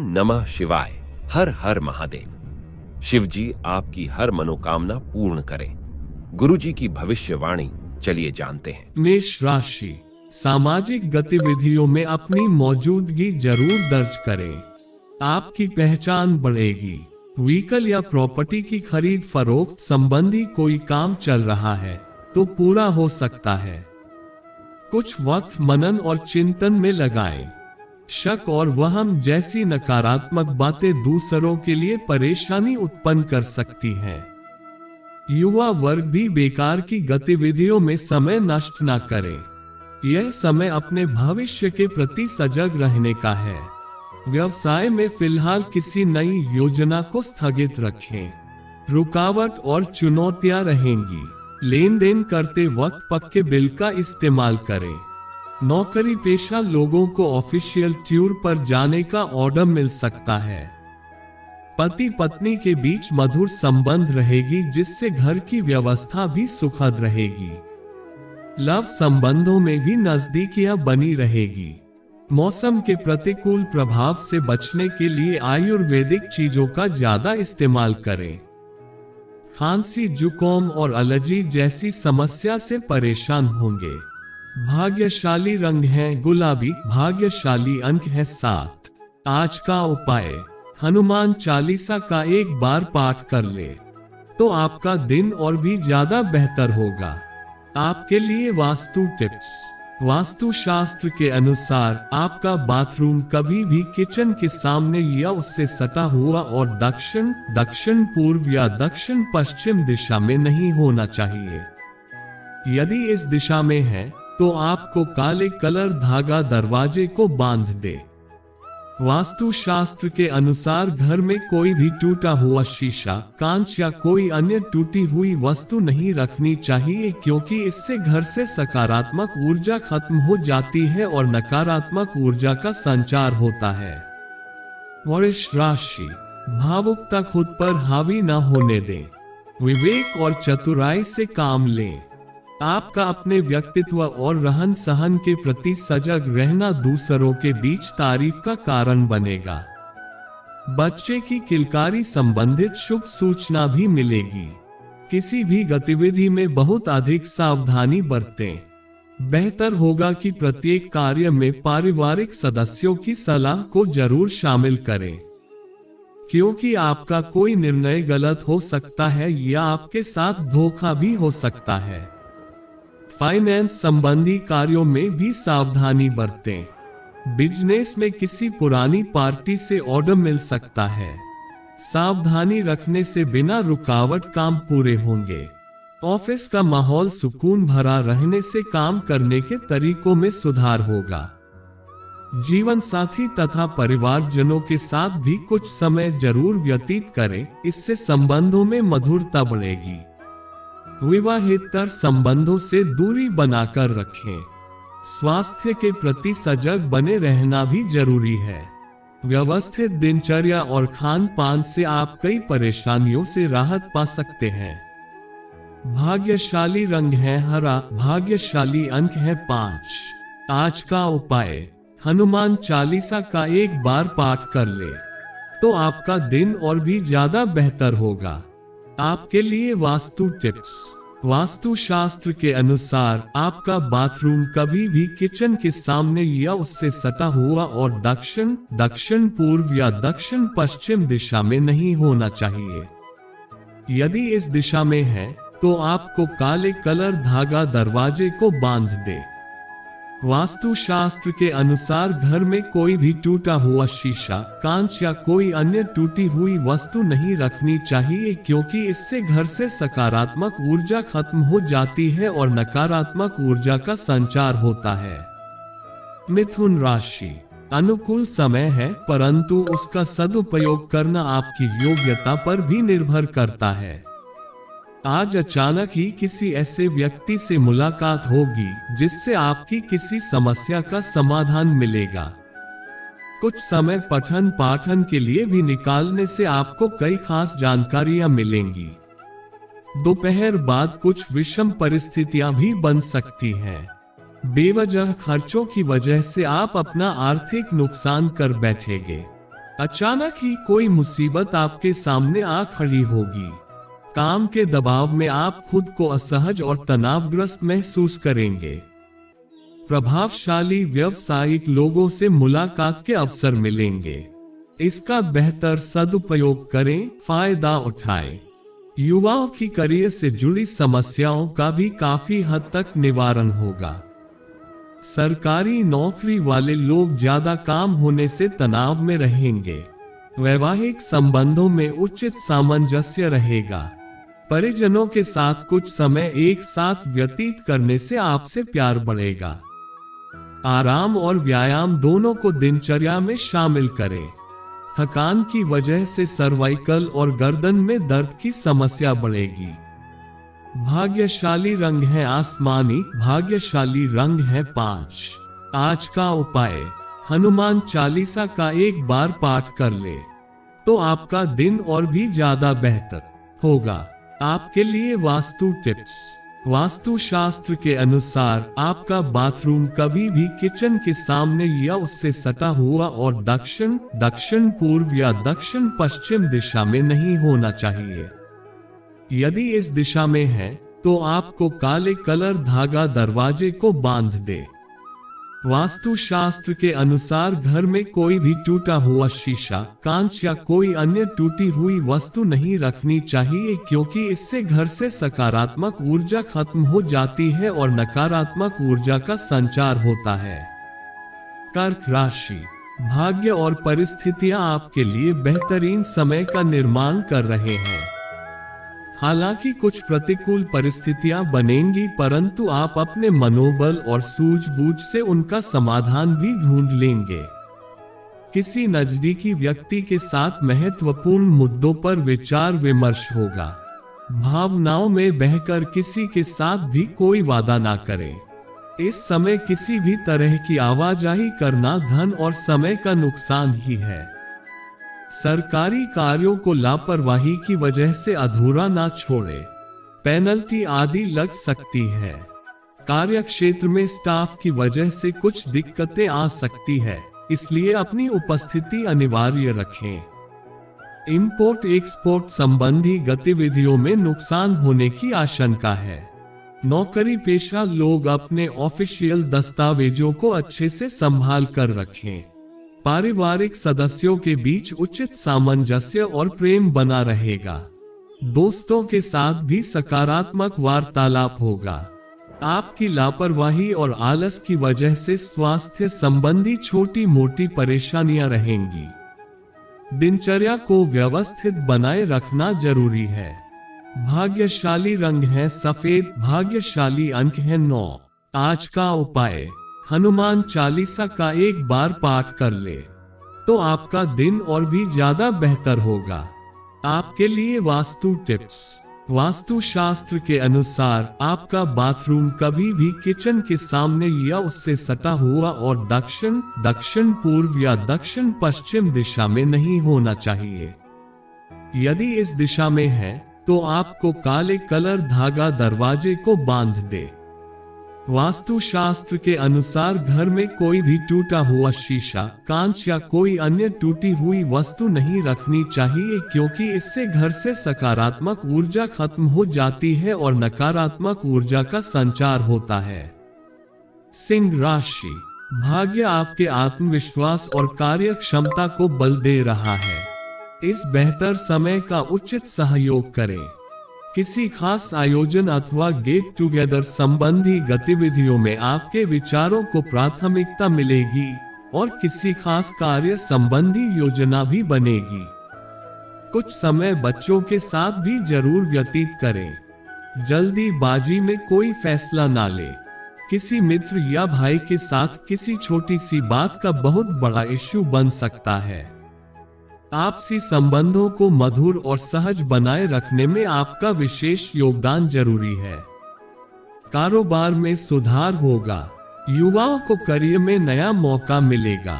नमः शिवाय। हर हर महादेव। शिव जी आपकी हर मनोकामना पूर्ण करें। गुरु जी की भविष्यवाणी चलिए जानते हैं। मेष राशि, सामाजिक गतिविधियों में अपनी मौजूदगी जरूर दर्ज करें। आपकी पहचान बढ़ेगी। व्हीकल या प्रॉपर्टी की खरीद फरोख्त संबंधी कोई काम चल रहा है तो पूरा हो सकता है। कुछ वक्त मनन और चिंतन में लगाएं। शक और वहम जैसी नकारात्मक बातें दूसरों के लिए परेशानी उत्पन्न कर सकती हैं। युवा वर्ग भी बेकार की गतिविधियों में समय नष्ट न करे। यह समय अपने भविष्य के प्रति सजग रहने का है। व्यवसाय में फिलहाल किसी नई योजना को स्थगित रखें। रुकावट और चुनौतियां रहेंगी। लेन देन करते वक्त पक्के बिल का इस्तेमाल करें। नौकरी पेशा लोगों को ऑफिशियल टूर पर जाने का ऑर्डर मिल सकता है। पति पत्नी के बीच मधुर संबंध रहेगी, जिससे घर की व्यवस्था भी सुखद रहेगी। लव संबंधों में भी नजदीकियां बनी रहेगी। मौसम के प्रतिकूल प्रभाव से बचने के लिए आयुर्वेदिक चीजों का ज्यादा इस्तेमाल करें। खांसी, जुकाम और एलर्जी जैसी समस्या से परेशान होंगे। भाग्यशाली रंग है गुलाबी। भाग्यशाली अंक है 7। आज का उपाय, हनुमान चालीसा का एक बार पाठ कर ले तो आपका दिन और भी ज्यादा बेहतर होगा। आपके लिए वास्तु टिप्स। वास्तु शास्त्र के अनुसार आपका बाथरूम कभी भी किचन के सामने या उससे सटा हुआ और दक्षिण पूर्व या दक्षिण पश्चिम दिशा में नहीं होना चाहिए। यदि इस दिशा में है तो आपको काले कलर धागा दरवाजे को बांध दे। वास्तु शास्त्र के अनुसार घर में कोई भी टूटा हुआ शीशा, कांच या कोई अन्य टूटी हुई वस्तु नहीं रखनी चाहिए, क्योंकि इससे घर से सकारात्मक ऊर्जा खत्म हो जाती है और नकारात्मक ऊर्जा का संचार होता है। वृष राशि, भावुकता खुद पर हावी न होने दें। विवेक और चतुराई से काम लें। आपका अपने व्यक्तित्व और रहन सहन के प्रति सजग रहना दूसरों के बीच तारीफ का कारण बनेगा। बच्चे की किलकारी संबंधित शुभ सूचना भी मिलेगी। किसी भी गतिविधि में बहुत अधिक सावधानी बरतें। बेहतर होगा कि प्रत्येक कार्य में पारिवारिक सदस्यों की सलाह को जरूर शामिल करें, क्योंकि आपका कोई निर्णय गलत हो सकता है या आपके साथ धोखा भी हो सकता है। फाइनेंस संबंधी कार्यों में भी सावधानी बरतें। बिजनेस में किसी पुरानी पार्टी से ऑर्डर मिल सकता है। सावधानी रखने से बिना रुकावट काम पूरे होंगे। ऑफिस का माहौल सुकून भरा रहने से काम करने के तरीकों में सुधार होगा। जीवन साथी तथा परिवारजनों के साथ भी कुछ समय जरूर व्यतीत करें, इससे संबंधों में मधुरता बढ़ेगी। विवाहेतर संबंधों से दूरी बनाकर रखें। स्वास्थ्य के प्रति सजग बने रहना भी जरूरी है। व्यवस्थित दिनचर्या और खान पान से आप कई परेशानियों से राहत पा सकते हैं। भाग्यशाली रंग है हरा। भाग्यशाली अंक है 5। आज का उपाय, हनुमान चालीसा का एक बार पाठ कर ले तो आपका दिन और भी ज्यादा बेहतर होगा। आपके लिए वास्तु टिप्स। वास्तु शास्त्र के अनुसार आपका बाथरूम कभी भी किचन के सामने या उससे सटा हुआ और दक्षिण पूर्व या दक्षिण पश्चिम दिशा में नहीं होना चाहिए। यदि इस दिशा में है तो आपको काले कलर धागा दरवाजे को बांध दे। वास्तु शास्त्र के अनुसार घर में कोई भी टूटा हुआ शीशा, कांच या कोई अन्य टूटी हुई वस्तु नहीं रखनी चाहिए, क्योंकि इससे घर से सकारात्मक ऊर्जा खत्म हो जाती है और नकारात्मक ऊर्जा का संचार होता है। मिथुन राशि, अनुकूल समय है, परंतु उसका सदुपयोग करना आपकी योग्यता पर भी निर्भर करता है। आज अचानक ही किसी ऐसे व्यक्ति से मुलाकात होगी जिससे आपकी किसी समस्या का समाधान मिलेगा। कुछ समय पठन पाठन के लिए भी निकालने से आपको कई खास जानकारियां मिलेंगी। दोपहर बाद कुछ विषम परिस्थितियां भी बन सकती हैं। बेवजह खर्चों की वजह से आप अपना आर्थिक नुकसान कर बैठेंगे। अचानक ही कोई मुसीबत आपके सामने आ खड़ी होगी। काम के दबाव में आप खुद को असहज और तनावग्रस्त महसूस करेंगे। प्रभावशाली व्यावसायिक लोगों से मुलाकात के अवसर मिलेंगे। इसका बेहतर सदुपयोग करें, फायदा उठाएं। युवाओं की करियर से जुड़ी समस्याओं का भी काफी हद तक निवारण होगा। सरकारी नौकरी वाले लोग ज्यादा काम होने से तनाव में रहेंगे। वैवाहिक संबंधों में उचित सामंजस्य रहेगा। परिजनों के साथ कुछ समय एक साथ व्यतीत करने से आपसे प्यार बढ़ेगा। आराम और व्यायाम दोनों को दिनचर्या में शामिल करें। थकान की वजह से सर्वाइकल और गर्दन में दर्द की समस्या बढ़ेगी। भाग्यशाली रंग है आसमानी, भाग्यशाली रंग है 5। आज का उपाय, हनुमान चालीसा का एक बार पाठ कर ले तो आपका दिन और भी ज्यादा बेहतर होगा। आपके लिए वास्तु टिप्स। वास्तु शास्त्र के अनुसार आपका बाथरूम कभी भी किचन के सामने या उससे सटा हुआ और दक्षिण पूर्व या दक्षिण पश्चिम दिशा में नहीं होना चाहिए। यदि इस दिशा में है तो आपको काले कलर धागा दरवाजे को बांध दे। वास्तु शास्त्र के अनुसार घर में कोई भी टूटा हुआ शीशा, कांच या कोई अन्य टूटी हुई वस्तु नहीं रखनी चाहिए, क्योंकि इससे घर से सकारात्मक ऊर्जा खत्म हो जाती है और नकारात्मक ऊर्जा का संचार होता है। कर्क राशि। भाग्य और परिस्थितियां आपके लिए बेहतरीन समय का निर्माण कर रहे हैं। हालांकि कुछ प्रतिकूल परिस्थितियां बनेंगी, परंतु आप अपने मनोबल और सूझबूझ से उनका समाधान भी ढूंढ लेंगे। किसी नजदीकी व्यक्ति के साथ महत्वपूर्ण मुद्दों पर विचार विमर्श होगा। भावनाओं में बहकर किसी के साथ भी कोई वादा ना करें। इस समय किसी भी तरह की आवाजाही करना धन और समय का नुकसान ही है। सरकारी कार्यों को लापरवाही की वजह से अधूरा ना छोड़े, पेनल्टी आदि लग सकती है। कार्य क्षेत्र में स्टाफ की वजह से कुछ दिक्कतें आ सकती है, इसलिए अपनी उपस्थिति अनिवार्य रखें। इंपोर्ट एक्सपोर्ट संबंधी गतिविधियों में नुकसान होने की आशंका है। नौकरी पेशा लोग अपने ऑफिशियल दस्तावेजों को अच्छे से संभाल कर रखें। पारिवारिक सदस्यों के बीच उचित सामंजस्य और प्रेम बना रहेगा। दोस्तों के साथ भी सकारात्मक वार्तालाप होगा। आपकी लापरवाही और आलस की वजह से स्वास्थ्य संबंधी छोटी मोटी परेशानियां रहेंगी। दिनचर्या को व्यवस्थित बनाए रखना जरूरी है। भाग्यशाली रंग है सफेद, भाग्यशाली अंक है 9। आज का उपाय, हनुमान चालीसा का एक बार पाठ कर ले तो आपका दिन और भी ज्यादा बेहतर होगा। आपके लिए वास्तु टिप्स। वास्तु शास्त्र के अनुसार आपका बाथरूम कभी भी किचन के सामने या उससे सटा हुआ और दक्षिण पूर्व या दक्षिण पश्चिम दिशा में नहीं होना चाहिए। यदि इस दिशा में है तो आपको काले कलर धागा दरवाजे को बांध दे। वास्तु शास्त्र के अनुसार घर में कोई भी टूटा हुआ शीशा, कांच या कोई अन्य टूटी हुई वस्तु नहीं रखनी चाहिए, क्योंकि इससे घर से सकारात्मक ऊर्जा खत्म हो जाती है और नकारात्मक ऊर्जा का संचार होता है। सिंह राशि। भाग्य आपके आत्मविश्वास और कार्य क्षमता को बल दे रहा है। इस बेहतर समय का उचित सहयोग करें। किसी खास आयोजन अथवा गेट टुगेदर संबंधी गतिविधियों में आपके विचारों को प्राथमिकता मिलेगी और किसी खास कार्य संबंधी योजना भी बनेगी। कुछ समय बच्चों के साथ भी जरूर व्यतीत करें। जल्दीबाजी में कोई फैसला ना ले। किसी मित्र या भाई के साथ किसी छोटी सी बात का बहुत बड़ा इश्यू बन सकता है। आपसी संबंधों को मधुर और सहज बनाए रखने में आपका विशेष योगदान जरूरी है। कारोबार में सुधार होगा। युवाओं को करियर में नया मौका मिलेगा,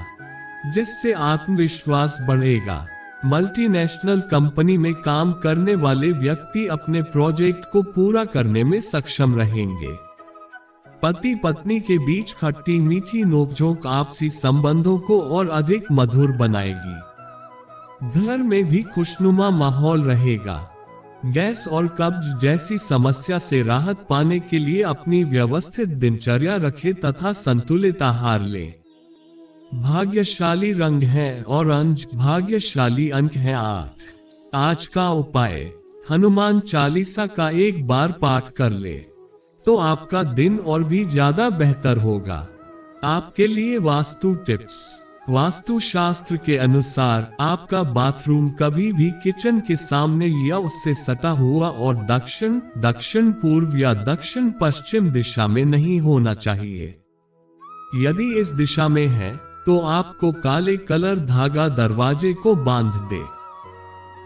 जिससे आत्मविश्वास बढ़ेगा। मल्टीनेशनल कंपनी में काम करने वाले व्यक्ति अपने प्रोजेक्ट को पूरा करने में सक्षम रहेंगे। पति पत्नी के बीच खट्टी मीठी नोकझोंक आपसी संबंधों को और अधिक मधुर बनाएगी। घर में भी खुशनुमा माहौल रहेगा। गैस और कब्ज जैसी समस्या से राहत पाने के लिए अपनी व्यवस्थित दिनचर्या रखें तथा संतुलित आहार लें। भाग्यशाली रंग है ऑरेंज, भाग्यशाली अंक है 8। आज का उपाय, हनुमान चालीसा का एक बार पाठ कर ले तो आपका दिन और भी ज्यादा बेहतर होगा। आपके लिए वास्तु टिप्स। वास्तु शास्त्र के अनुसार आपका बाथरूम कभी भी किचन के सामने या उससे सटा हुआ और दक्षिण पूर्व या दक्षिण पश्चिम दिशा में नहीं होना चाहिए। यदि इस दिशा में है तो आपको काले कलर धागा दरवाजे को बांध दे।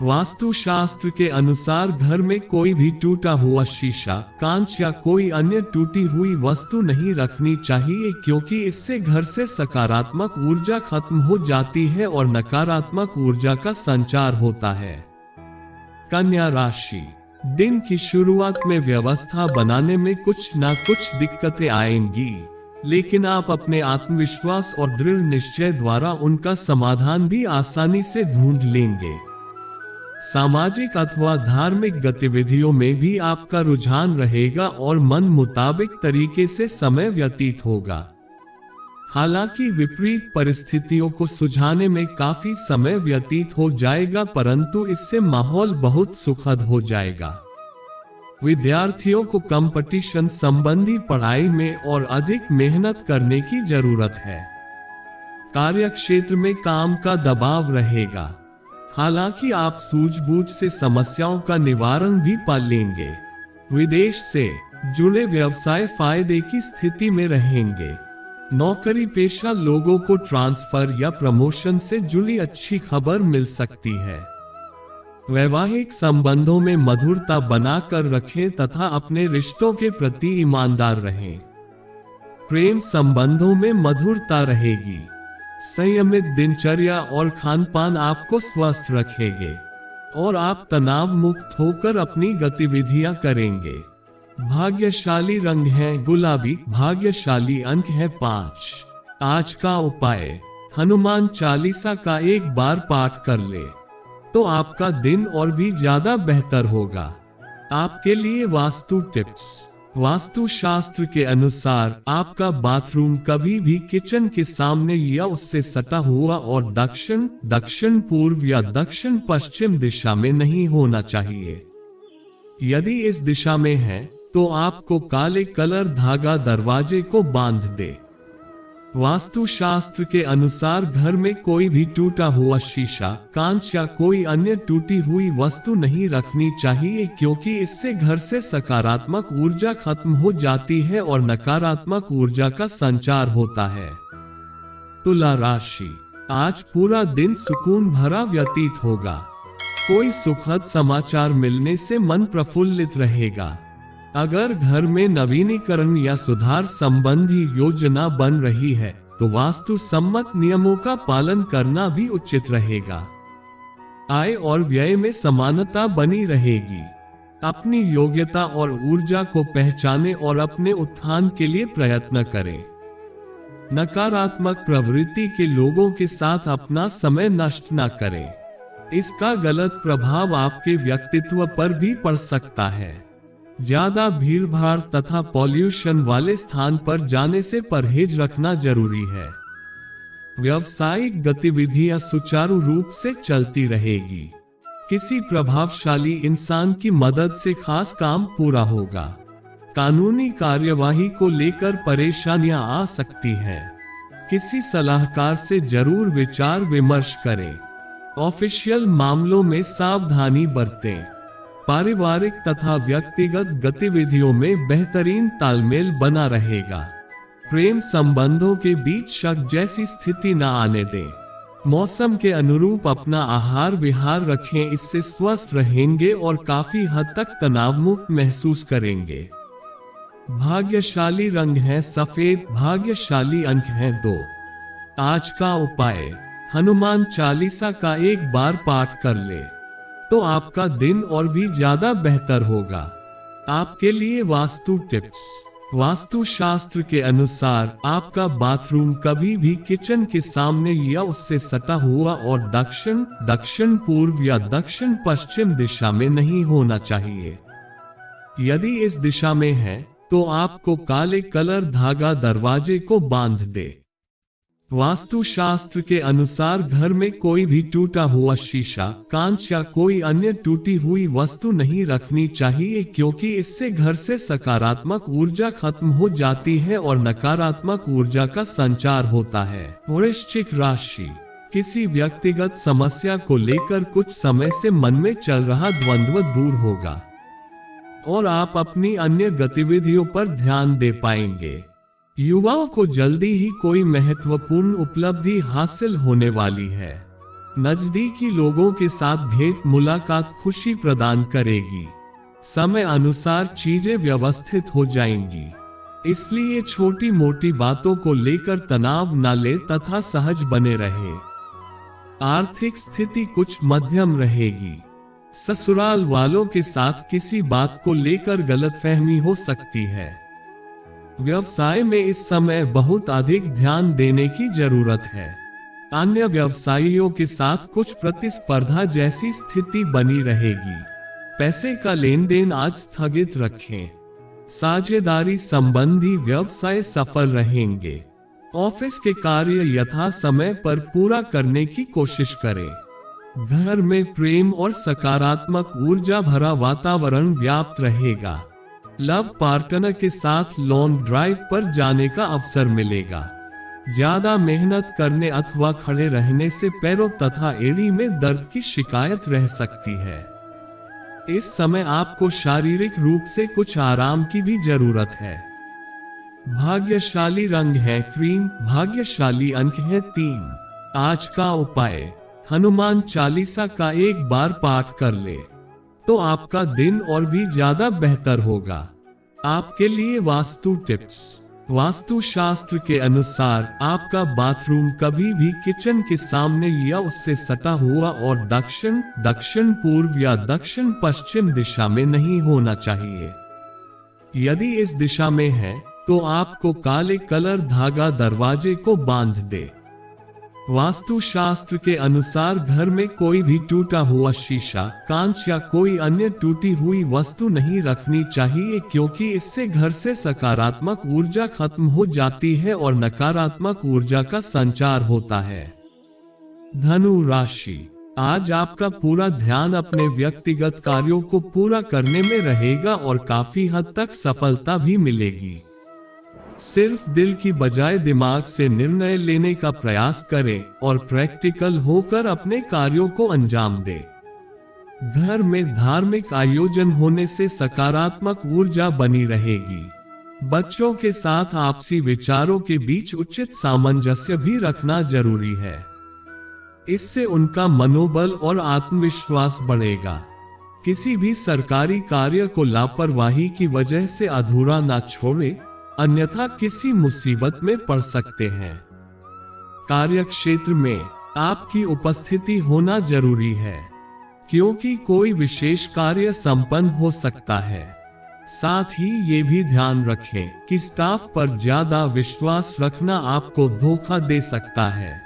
वास्तु शास्त्र के अनुसार घर में कोई भी टूटा हुआ शीशा, कांच या कोई अन्य टूटी हुई वस्तु नहीं रखनी चाहिए, क्योंकि इससे घर से सकारात्मक ऊर्जा खत्म हो जाती है और नकारात्मक ऊर्जा का संचार होता है। कन्या राशि। दिन की शुरुआत में व्यवस्था बनाने में कुछ ना कुछ दिक्कतें आएंगी, लेकिन आप अपने आत्मविश्वास और दृढ़ निश्चय द्वारा उनका समाधान भी आसानी से ढूंढ लेंगे। सामाजिक अथवा धार्मिक गतिविधियों में भी आपका रुझान रहेगा और मन मुताबिक तरीके से समय व्यतीत होगा। हालांकि विपरीत परिस्थितियों को सुलझाने में काफी समय व्यतीत हो जाएगा, परंतु इससे माहौल बहुत सुखद हो जाएगा। विद्यार्थियों को कंपटीशन संबंधी पढ़ाई में और अधिक मेहनत करने की जरूरत है। कार्यक्षेत्र में काम का दबाव रहेगा, हालांकि आप सूझबूझ से समस्याओं का निवारण भी पा लेंगे। विदेश से जुड़े व्यवसाय फायदे की स्थिति में रहेंगे। नौकरी पेशा लोगों को ट्रांसफर या प्रमोशन से जुड़ी अच्छी खबर मिल सकती है। वैवाहिक संबंधों में मधुरता बनाकर रखें तथा अपने रिश्तों के प्रति ईमानदार रहें। प्रेम संबंधों में मधुरता रहेगी। संयमित दिनचर्या और खानपान आपको स्वस्थ रखेंगे और आप तनाव मुक्त होकर अपनी गतिविधियां करेंगे। भाग्यशाली रंग है गुलाबी, भाग्यशाली अंक है 5। आज का उपाय, हनुमान चालीसा का एक बार पाठ कर ले तो आपका दिन और भी ज्यादा बेहतर होगा। आपके लिए वास्तु टिप्स। वास्तु शास्त्र के अनुसार आपका बाथरूम कभी भी किचन के सामने या उससे सटा हुआ और दक्षिण पूर्व या दक्षिण पश्चिम दिशा में नहीं होना चाहिए। यदि इस दिशा में है तो आपको काले कलर धागा दरवाजे को बांध दे। वास्तु शास्त्र के अनुसार घर में कोई भी टूटा हुआ शीशा, कांच या कोई अन्य टूटी हुई वस्तु नहीं रखनी चाहिए, क्योंकि इससे घर से सकारात्मक ऊर्जा खत्म हो जाती है और नकारात्मक ऊर्जा का संचार होता है। तुला राशि। आज पूरा दिन सुकून भरा व्यतीत होगा। कोई सुखद समाचार मिलने से मन प्रफुल्लित रहेगा। अगर घर में नवीनीकरण या सुधार संबंधी योजना बन रही है तो वास्तु सम्मत नियमों का पालन करना भी उचित रहेगा। आय और व्यय में समानता बनी रहेगी। अपनी योग्यता और ऊर्जा को पहचानें और अपने उत्थान के लिए प्रयत्न करें। नकारात्मक प्रवृत्ति के लोगों के साथ अपना समय नष्ट न करें। इसका गलत प्रभाव आपके व्यक्तित्व पर भी पड़ सकता है। ज्यादा भीड़भाड़ तथा पॉल्यूशन वाले स्थान पर जाने से परहेज रखना जरूरी है। व्यावसायिक गतिविधियां सुचारू रूप से चलती रहेगी। किसी प्रभावशाली इंसान की मदद से खास काम पूरा होगा। कानूनी कार्यवाही को लेकर परेशानियां आ सकती हैं। किसी सलाहकार से जरूर विचार विमर्श करें। ऑफिशियल मामलों में सावधानी बरतें। पारिवारिक तथा व्यक्तिगत गतिविधियों में बेहतरीन तालमेल बना रहेगा। प्रेम संबंधों के बीच शक जैसी स्थिति न आने दें। मौसम के अनुरूप अपना आहार विहार रखें, इससे स्वस्थ रहेंगे और काफी हद तक तनाव मुक्त महसूस करेंगे। भाग्यशाली रंग है सफेद, भाग्यशाली अंक है 2। आज का उपाय, हनुमान चालीसा का एक बार पाठ कर ले तो आपका दिन और भी ज्यादा बेहतर होगा। आपके लिए वास्तु टिप्स। वास्तु शास्त्र के अनुसार आपका बाथरूम कभी भी किचन के सामने या उससे सटा हुआ और दक्षिण पूर्व या दक्षिण पश्चिम दिशा में नहीं होना चाहिए। यदि इस दिशा में है तो आपको काले कलर धागा दरवाजे को बांध दे। वास्तु शास्त्र के अनुसार घर में कोई भी टूटा हुआ शीशा, कांच या कोई अन्य टूटी हुई वस्तु नहीं रखनी चाहिए, क्योंकि इससे घर से सकारात्मक ऊर्जा खत्म हो जाती है और नकारात्मक ऊर्जा का संचार होता है। वृश्चिक राशि, किसी व्यक्तिगत समस्या को लेकर कुछ समय से मन में चल रहा द्वंद्व दूर होगा और आप अपनी अन्य गतिविधियों पर ध्यान दे पाएंगे। युवाओं को जल्दी ही कोई महत्वपूर्ण उपलब्धि हासिल होने वाली है। नजदीकी लोगों के साथ भेंट मुलाकात खुशी प्रदान करेगी। समय अनुसार चीजें व्यवस्थित हो जाएंगी, इसलिए छोटी मोटी बातों को लेकर तनाव न ले तथा सहज बने रहे। आर्थिक स्थिति कुछ मध्यम रहेगी। ससुराल वालों के साथ किसी बात को लेकर गलतफहमी हो सकती है। व्यवसाय में इस समय बहुत अधिक ध्यान देने की जरूरत है। अन्य व्यवसायियों के साथ कुछ प्रतिस्पर्धा जैसी स्थिति बनी रहेगी। पैसे का लेन देन आज स्थगित रखें। साझेदारी संबंधी व्यवसाय सफल रहेंगे। ऑफिस के कार्य यथा समय पर पूरा करने की कोशिश करें। घर में प्रेम और सकारात्मक ऊर्जा भरा वातावरण व्याप्त रहेगा। लव पार्टनर के साथ लॉन्ग ड्राइव पर जाने का अवसर मिलेगा। ज्यादा मेहनत करने अथवा खड़े रहने से पैरों तथा एड़ी में दर्द की शिकायत रह सकती है। इस समय आपको शारीरिक रूप से कुछ आराम की भी जरूरत है। भाग्यशाली रंग है क्रीम। भाग्यशाली अंक है 3। आज का उपाय, हनुमान चालीसा का एक बार पाठ कर ले तो आपका दिन और भी ज्यादा बेहतर होगा। आपके लिए वास्तु टिप्स। वास्तु शास्त्र के अनुसार आपका बाथरूम कभी भी किचन के सामने या उससे सटा हुआ और दक्षिण पूर्व या दक्षिण पश्चिम दिशा में नहीं होना चाहिए। यदि इस दिशा में है तो आपको काले कलर धागा दरवाजे को बांध दे। वास्तु शास्त्र के अनुसार घर में कोई भी टूटा हुआ शीशा, कांच या कोई अन्य टूटी हुई वस्तु नहीं रखनी चाहिए, क्योंकि इससे घर से सकारात्मक ऊर्जा खत्म हो जाती है और नकारात्मक ऊर्जा का संचार होता है। धनु राशि, आज आपका पूरा ध्यान अपने व्यक्तिगत कार्यों को पूरा करने में रहेगा और काफी हद तक सफलता भी मिलेगी। सिर्फ दिल की बजाय दिमाग से निर्णय लेने का प्रयास करें और प्रैक्टिकल होकर अपने कार्यों को अंजाम दें। घर में धार्मिक आयोजन होने से सकारात्मक ऊर्जा बनी रहेगी। बच्चों के साथ आपसी विचारों के बीच उचित सामंजस्य भी रखना जरूरी है। इससे उनका मनोबल और आत्मविश्वास बढ़ेगा। किसी भी सरकारी कार्य को लापरवाही की वजह से अधूरा ना छोड़े, अन्यथा किसी मुसीबत में पड़ सकते हैं। कार्य क्षेत्र में आपकी उपस्थिति होना जरूरी है, क्योंकि कोई विशेष कार्य संपन्न हो सकता है। साथ ही ये भी ध्यान रखें कि स्टाफ पर ज्यादा विश्वास रखना आपको धोखा दे सकता है।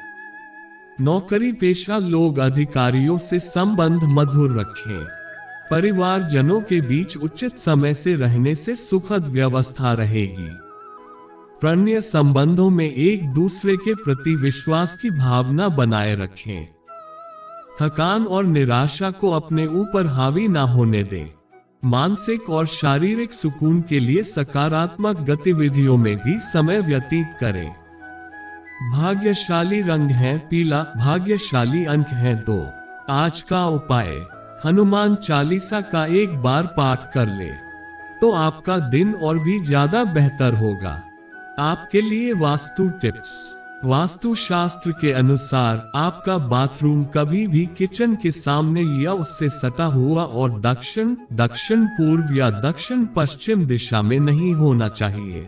नौकरी पेशा लोग अधिकारियों से संबंध मधुर रखें। परिवारजनों के बीच उचित समय से रहने से सुखद व्यवस्था रहेगी। प्रणय संबंधों में एक दूसरे के प्रति विश्वास की भावना बनाए रखें। थकान और निराशा को अपने ऊपर हावी ना होने दें। मानसिक और शारीरिक सुकून के लिए सकारात्मक गतिविधियों में भी समय व्यतीत करें। भाग्यशाली रंग है पीला। भाग्यशाली अंक है 2। आज का उपाय, हनुमान चालीसा का एक बार पाठ कर ले तो आपका दिन और भी ज्यादा बेहतर होगा। आपके लिए वास्तु टिप्स। वास्तु शास्त्र के अनुसार आपका बाथरूम कभी भी किचन के सामने या उससे सटा हुआ और दक्षिण पूर्व या दक्षिण पश्चिम दिशा में नहीं होना चाहिए।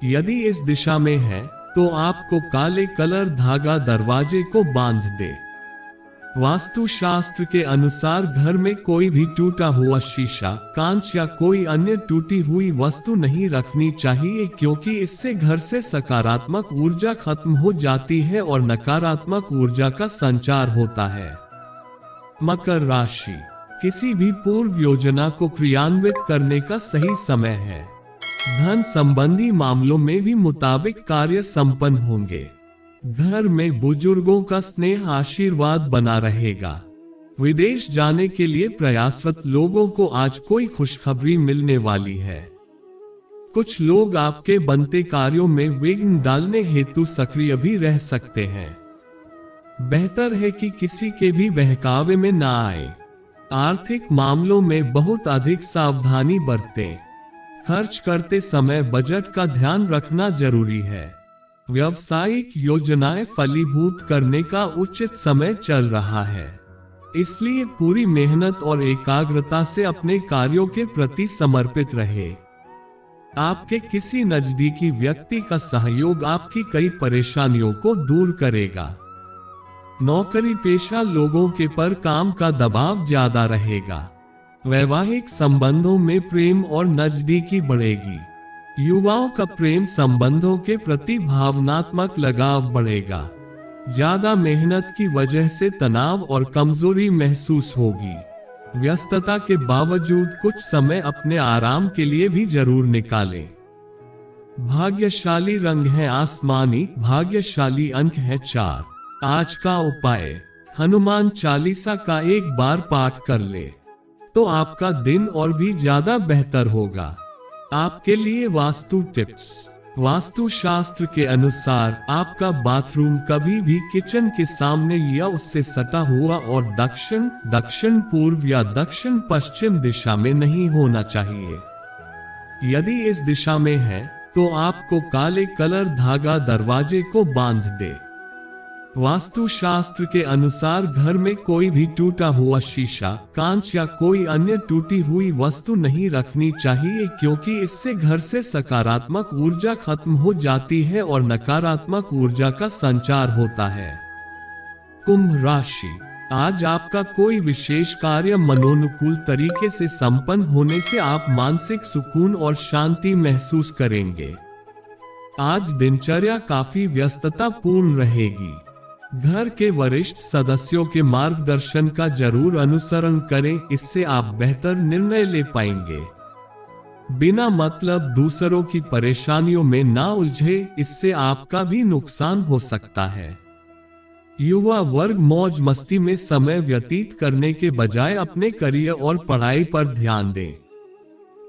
यदि इस दिशा में है तो आपको काले कलर धागा दरवाजे को बांध दे। वास्तु शास्त्र के अनुसार घर में कोई भी टूटा हुआ शीशा, कांच या कोई अन्य टूटी हुई वस्तु नहीं रखनी चाहिए, क्योंकि इससे घर से सकारात्मक ऊर्जा खत्म हो जाती है और नकारात्मक ऊर्जा का संचार होता है। मकर राशि, किसी भी पूर्व योजना को क्रियान्वित करने का सही समय है। धन संबंधी मामलों में भी मुताबिक कार्य संपन्न होंगे। घर में बुजुर्गों का स्नेह आशीर्वाद बना रहेगा। विदेश जाने के लिए प्रयासरत लोगों को आज कोई खुशखबरी मिलने वाली है। कुछ लोग आपके बनते कार्यों में विघ्न डालने हेतु सक्रिय भी रह सकते हैं। बेहतर है कि किसी के भी बहकावे में ना आए। आर्थिक मामलों में बहुत अधिक सावधानी बरतें। खर्च करते समय बजट का ध्यान रखना जरूरी है। व्यावसायिक योजनाएं फलीभूत करने का उचित समय चल रहा है, इसलिए पूरी मेहनत और एकाग्रता से अपने कार्यों के प्रति समर्पित रहे। आपके किसी नजदीकी व्यक्ति का सहयोग आपकी कई परेशानियों को दूर करेगा। नौकरी पेशा लोगों के पर काम का दबाव ज्यादा रहेगा। वैवाहिक संबंधों में प्रेम और नजदीकी बढ़ेगी। युवाओं का प्रेम संबंधों के प्रति भावनात्मक लगाव बढ़ेगा। ज्यादा मेहनत की वजह से तनाव और कमजोरी महसूस होगी। व्यस्तता के बावजूद कुछ समय अपने आराम के लिए भी जरूर निकालें। भाग्यशाली रंग है आसमानी, भाग्यशाली अंक है 4। आज का उपाय, हनुमान चालीसा का एक बार पाठ कर ले तो आपका दिन और भी ज्यादा बेहतर होगा। आपके लिए वास्तु टिप्स। वास्तु शास्त्र के अनुसार आपका बाथरूम कभी भी किचन के सामने या उससे सटा हुआ और दक्षिण पूर्व या दक्षिण पश्चिम दिशा में नहीं होना चाहिए। यदि इस दिशा में है तो आपको काले कलर धागा दरवाजे को बांध दे। वास्तु शास्त्र के अनुसार घर में कोई भी टूटा हुआ शीशा, कांच या कोई अन्य टूटी हुई वस्तु नहीं रखनी चाहिए, क्योंकि इससे घर से सकारात्मक ऊर्जा खत्म हो जाती है और नकारात्मक ऊर्जा का संचार होता है। कुंभ राशि, आज आपका कोई विशेष कार्य मनोनुकूल तरीके से संपन्न होने से आप मानसिक सुकून और शांति महसूस करेंगे। आज दिनचर्या काफी व्यस्तता पूर्ण रहेगी। घर के वरिष्ठ सदस्यों के मार्गदर्शन का जरूर अनुसरण करें, इससे आप बेहतर निर्णय ले पाएंगे। बिना मतलब दूसरों की परेशानियों में ना उलझे, इससे आपका भी नुकसान हो सकता है। युवा वर्ग मौज मस्ती में समय व्यतीत करने के बजाय अपने करियर और पढ़ाई पर ध्यान दें।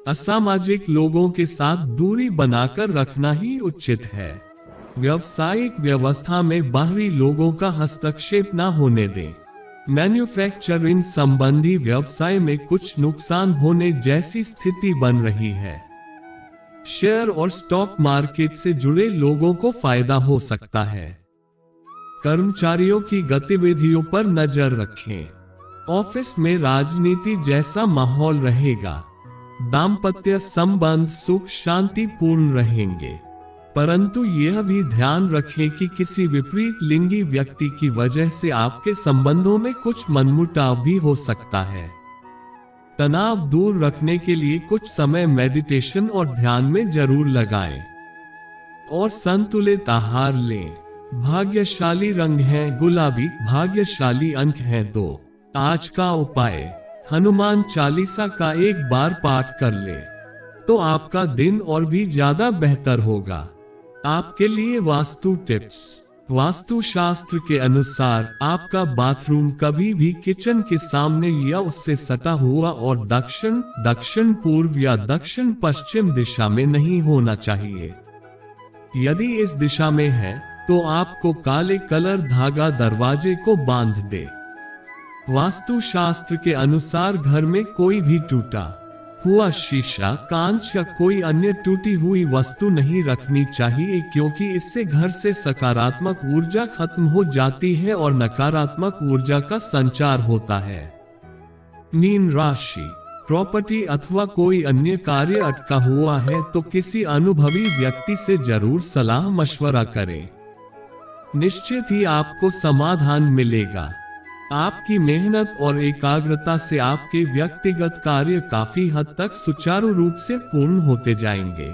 असामाजिक लोगों के साथ दूरी बनाकर रखना ही उचित है। व्यावसायिक व्यवस्था में बाहरी लोगों का हस्तक्षेप न होने दें। मैन्युफैक्चरिंग संबंधी व्यवसाय में कुछ नुकसान होने जैसी स्थिति बन रही है। शेयर और स्टॉक मार्केट से जुड़े लोगों को फायदा हो सकता है। कर्मचारियों की गतिविधियों पर नजर रखें। ऑफिस में राजनीति जैसा माहौल रहेगा। दाम्पत्य संबंध सुख शांतिपूर्ण रहेंगे, परंतु यह भी ध्यान रखें कि किसी विपरीत लिंगी व्यक्ति की वजह से आपके संबंधों में कुछ मनमुटाव भी हो सकता है। तनाव दूर रखने के लिए कुछ समय मेडिटेशन और ध्यान में जरूर लगाएं और संतुलित आहार लें। भाग्यशाली रंग है गुलाबी, भाग्यशाली अंक है 2। आज का उपाय, हनुमान चालीसा का एक बार पाठ कर ले तो आपका दिन और भी ज्यादा बेहतर होगा। आपके लिए वास्तु टिप्स। वास्तु शास्त्र के अनुसार आपका बाथरूम कभी भी किचन के सामने या उससे सटा हुआ और दक्षिण पूर्व या दक्षिण पश्चिम दिशा में नहीं होना चाहिए। यदि इस दिशा में है तो आपको काले कलर धागा दरवाजे को बांध दे। वास्तु शास्त्र के अनुसार घर में कोई भी टूटा हुआ शीशा, कांच या कोई अन्य टूटी हुई वस्तु नहीं रखनी चाहिए, क्योंकि इससे घर से सकारात्मक ऊर्जा खत्म हो जाती है और नकारात्मक ऊर्जा का संचार होता है। मीन राशि, प्रॉपर्टी अथवा कोई अन्य कार्य अटका हुआ है तो किसी अनुभवी व्यक्ति से जरूर सलाह मशवरा करें। निश्चित ही आपको समाधान मिलेगा। आपकी मेहनत और एकाग्रता से आपके व्यक्तिगत कार्य काफी हद तक सुचारू रूप से पूर्ण होते जाएंगे।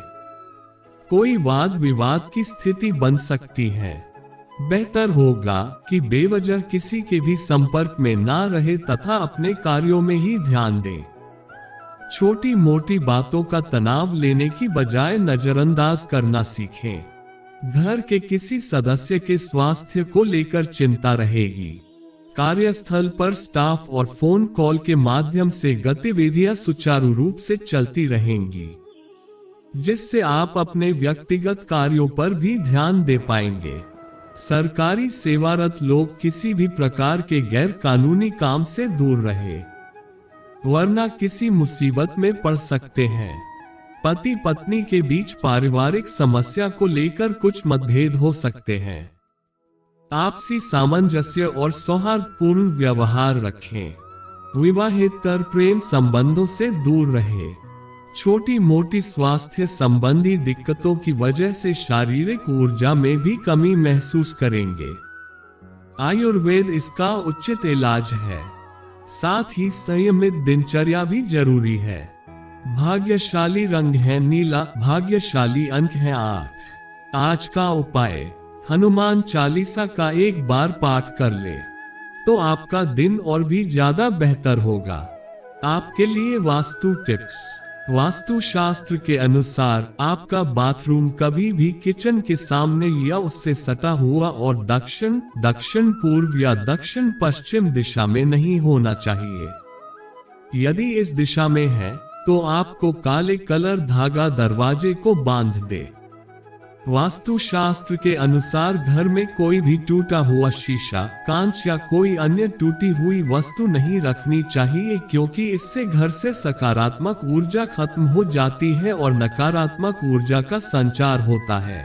कोई वाद विवाद की स्थिति बन सकती है। बेहतर होगा कि बेवजह किसी के भी संपर्क में ना रहे तथा अपने कार्यों में ही ध्यान दें। छोटी मोटी बातों का तनाव लेने की बजाय नजरअंदाज करना सीखें। घर के किसी सदस्य के स्वास्थ्य को लेकर चिंता रहेगी। कार्यस्थल पर स्टाफ और फोन कॉल के माध्यम से गतिविधियां सुचारू रूप से चलती रहेंगी, जिससे आप अपने व्यक्तिगत कार्यों पर भी ध्यान दे पाएंगे। सरकारी सेवारत लोग किसी भी प्रकार के गैर कानूनी काम से दूर रहे, वरना किसी मुसीबत में पड़ सकते हैं। पति पत्नी के बीच पारिवारिक समस्या को लेकर कुछ मतभेद हो सकते हैं। आपसी सामंजस्य और सौहार्दपूर्ण व्यवहार रखें। विवाहेतर प्रेम संबंधों से दूर रहे। छोटी मोटी स्वास्थ्य संबंधी दिक्कतों की वजह से शारीरिक ऊर्जा में भी कमी महसूस करेंगे। आयुर्वेद इसका उचित इलाज है। साथ ही संयमित दिनचर्या भी जरूरी है। भाग्यशाली रंग है नीला, भाग्यशाली अंक है 8। आज का उपाय, हनुमान चालीसा का एक बार पाठ कर ले तो आपका दिन और भी ज्यादा बेहतर होगा। आपके लिए वास्तु टिप्स। वास्तु शास्त्र के अनुसार आपका बाथरूम कभी भी किचन के सामने या उससे सटा हुआ और दक्षिण पूर्व या दक्षिण पश्चिम दिशा में नहीं होना चाहिए। यदि इस दिशा में है तो आपको काले कलर धागा दरवाजे को बांध दे। वास्तु शास्त्र के अनुसार घर में कोई भी टूटा हुआ शीशा, कांच या कोई अन्य टूटी हुई वस्तु नहीं रखनी चाहिए, क्योंकि इससे घर से सकारात्मक ऊर्जा खत्म हो जाती है और नकारात्मक ऊर्जा का संचार होता है।